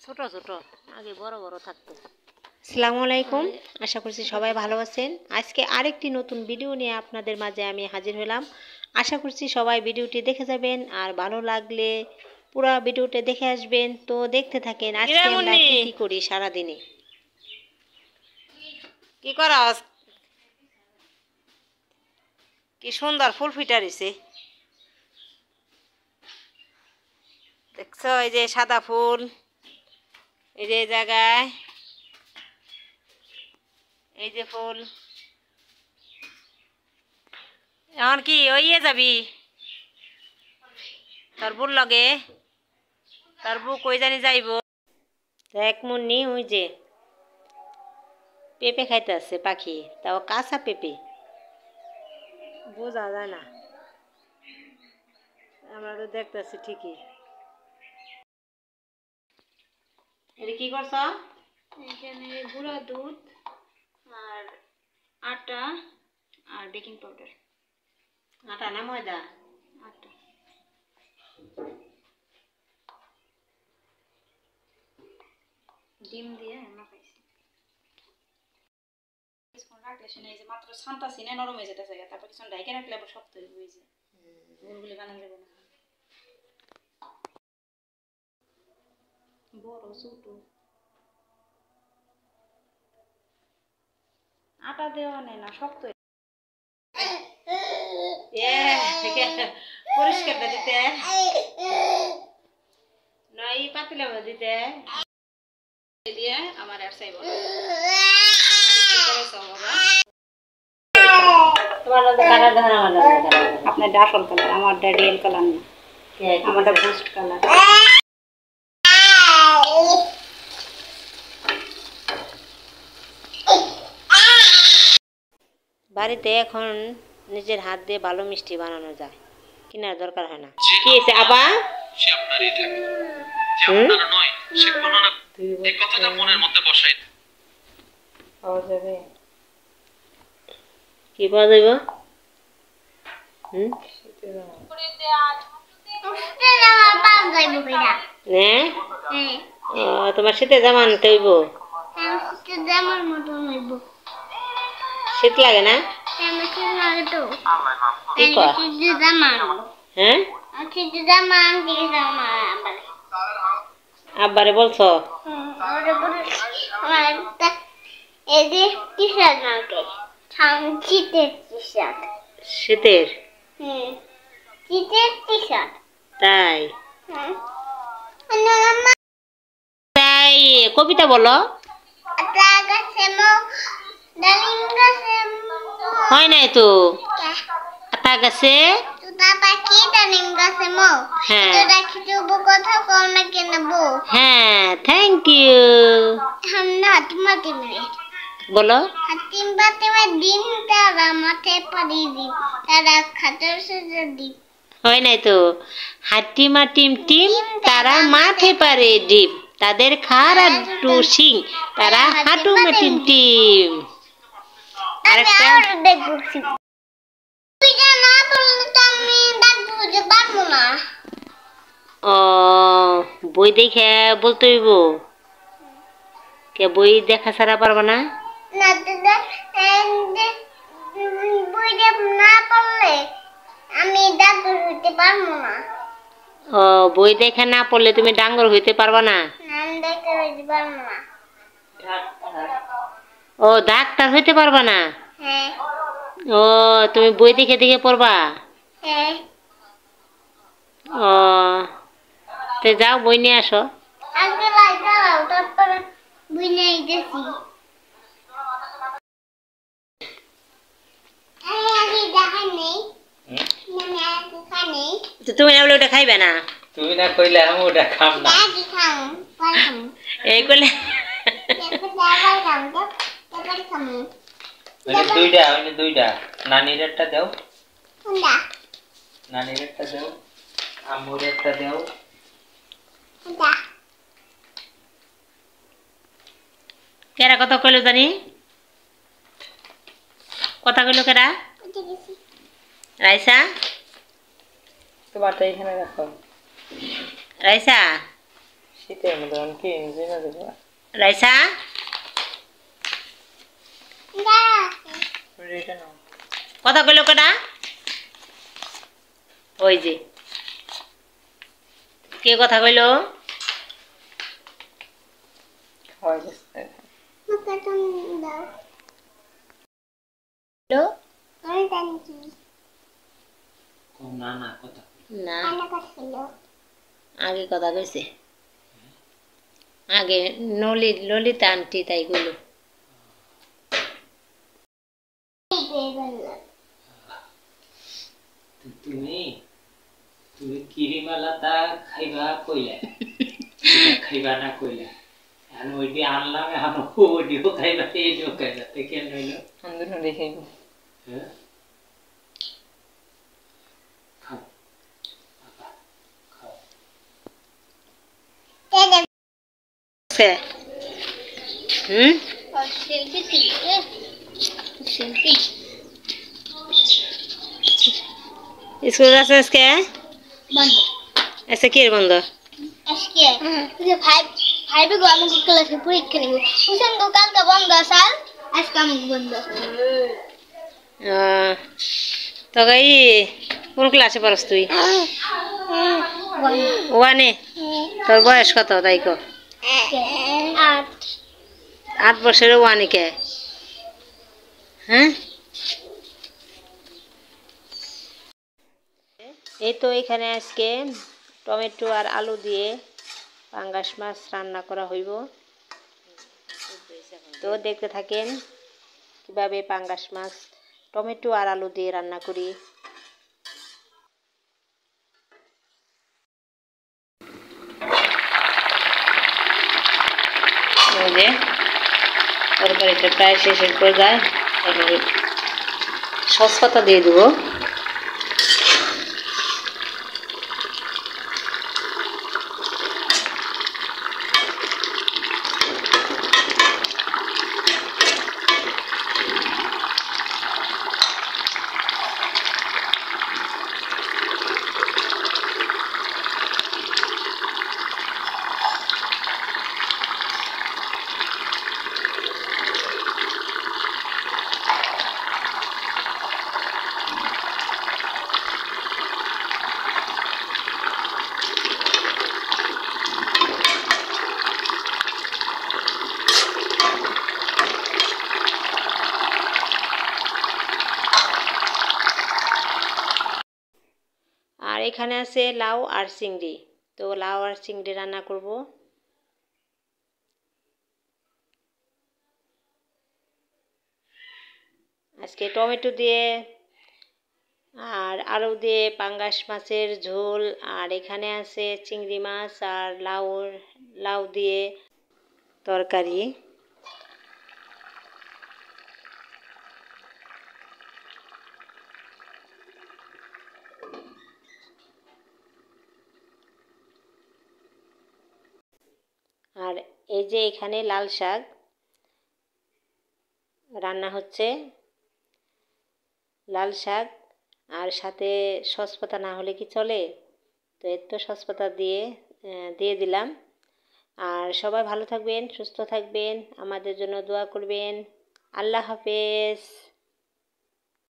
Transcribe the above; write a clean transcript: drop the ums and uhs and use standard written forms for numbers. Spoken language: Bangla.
ছোট ছোট আগে বড় বড় থাকতো। আসসালামু আলাইকুম, আশা করছি সবাই ভালো আছেন। আজকে আরেকটি নতুন ভিডিও নিয়ে আপনাদের মাঝে আমি হাজির হলাম। আশা করছি সবাই ভিডিওটি দেখে যাবেন, আর ভালো লাগলে পুরো ভিডিওটি দেখে আসবেন। তো দেখতে থাকেন আজকে আমরা কি কি করি সারা দিনে। কি করাস? কি সুন্দর ফুল ফুটারিছে, দেখছো? এই যে সাদা ফুল, এই যে জায়গায় এই যে ফুল। এখন কি ওইয়ে যাবি তোর বুর লগে? তোর বউ কই জানি যাইব। দেখ মুন্নি, ওই যে পেঁপে খাইতে আসছে পাখি, তাও কাঁচা পেঁপে, বোঝা যায় না, আমরা তো দেখতেছি ঠিকই। এটা কি করছ? এখানে গুঁড়া দুধ আর আটা আর বেকিং পাউডার। আটা না ময়দা? আটা। ডিম দিয়ে মাখাইছি। কিছুক্ষণ রাখলে শুনে এই যে মাত্র ছানটা সিনে নরম হয়ে যেতেছে, তারপর কিছুক্ষণ ঢাইকে রাখলে আবার শক্ত হয়ে যায়, গোলগুলি বানানো যাবে না। বড় ছোট আটা দেওয়া নেই না, শক্ত পরিষ্কারটা দিতে নয়, পাতিলা দিতে দিয়ে আমার আর চাইব আপনার আসল কালার, আমার রিয়েল কালার না, আমারটা বুস্ট কালার। বাড়িতে এখন নিজের হাত দিয়ে ভালো মিষ্টি বানানো যায়, কেনার দরকার হয় না। কি হয়েছে আপা? সে আপনারই থাকে, যে আপনার নয় সে কোনো না, এই কথাটা মনের মধ্যে বসাই পাওয়া যাবে। কি পাওয়া যাবে? তোমার শীতে জামা আনতে হইব। শীত লাগে না? হ্যাঁ, আব্বারে বলছো? শীতের তাই? তাই কবিতা বলো। হয় নাই তো আতা গাছে হ্যাঁ, থ্যাংক ইউ বলো। হয় নাই তো, হাটিমা টিম টিম তারা মাঠে পারে ডিম, তাদের খাড়া টু সিং তারা হাটুমা টিম টিম। আরেকটা ও বই দেখে বলতে হইব। কে বই দেখা ছাড়া পারবা না? ও বই দেখে না পড়লে তুমি ডাঙ্গর হইতে পারবা না? ও ডাক্তার হইতে পারবা না? ও তুমি বই দেখে দেখে পড়বা? ও তো যাও বই নিয়ে আসো। তুমি না বলে ওটা খাইবে না? তুমি না কইলে আমি ওটা খাম না। এই কইলে দুইটা নানির একটা দাও, নানির একটা দাও, আম্মুর একটা দাও। কেরা কথা কইলো জানি? কথা কইলো কেরা? রাইসা, তোমারটা এখানে রাখো। রাইসা শীতের মধ্যে আমি কি নিজে না দেবো রাইসা এটা নাও কথা কইলো কেডা ওই যে কে কথা কইলো খাওয়াই দিচ্ছে না না কথা না আগে কথা কইছে আগে ললিতা আন্টি তাই কইলো তুমি তুমি কিরিমালাটা খাইবা কইলা খাইবা না কইলা এখন ওইটি আনলাম এখন ওইটিও খাইবা এইটিও খাইবা তে কেন হইল আন্দোলন দেখাইব হ্যাঁ খাও বাবা খাও স্কুল যাচ্ছে আজকে বন্ধ আজকে কি বন্ধ আজকে যে ফাইভে গো আমাকে ক্লাসে পরীক্ষা নিব হুসেন গো কালকে বন্ধ স্যার আজকে আমাকে বন্ধ তো গাই কোন ক্লাসে পড়স তুই ওয়ানে তোর বয়স কত তাই কো 8 বছরের ওয়ানে কে হ্যাঁ এই তো এখানে আজকে টমেটো আর আলু দিয়ে পাঙ্গাস মাছ রান্না করা হইব তো দেখতে থাকেন কিভাবে পাঙ্গাস মাছ টমেটো আর আলু দিয়ে রান্না করি এই যে তরকারিটা প্রায় শেষের পর্যায়ে এবারে সস পাতা দিয়ে দেবো আর এখানে আছে লাউ আর চিংড়ি তো লাউ আর চিংড়ি রান্না করব আজকে টমেটো দিয়ে আর আলু দিয়ে পাঙ্গাস মাছের ঝোল আর এখানে আছে চিংড়ি মাছ আর লাউ দিয়ে তরকারি আর এই যে এখানে লাল শাক রান্না হচ্ছে লাল শাক আর সাথে সসপাতা না হলে কি চলে তো এর তো সসপাতা দিয়ে দিলাম আর সবাই ভালো থাকবেন সুস্থ থাকবেন আমাদের জন্য দোয়া করবেন আল্লাহ হাফেজ